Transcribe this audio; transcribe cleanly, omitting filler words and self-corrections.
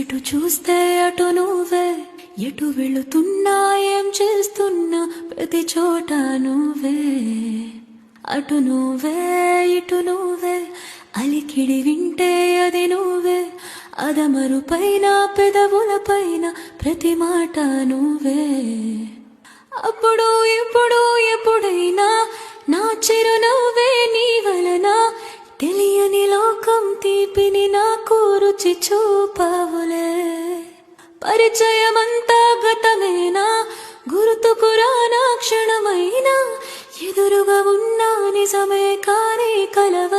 ఎటు చూస్తే అటు నువ్వే, ఎటు వెళుతున్నా ఏం చేస్తున్నా ప్రతి చోట నువ్వే. అటు నువ్వే ఇటు నువ్వే, అలికిడి వింటే అది నువ్వే, అదమరు పైన పెదవుల పైన ప్రతి మాట నువ్వే. అప్పుడు ఇప్పుడు ఎప్పుడైనా నా చిరునవ్వే నీ వలన, తెలియని లోకం తీపిని నాకు రుచి చూపవులే. పరిచయమంతా గతమేనా, గుర్తుకురానా క్షణమైనా, ఎదురుగా ఉన్నా నిజమే కానీ కలవ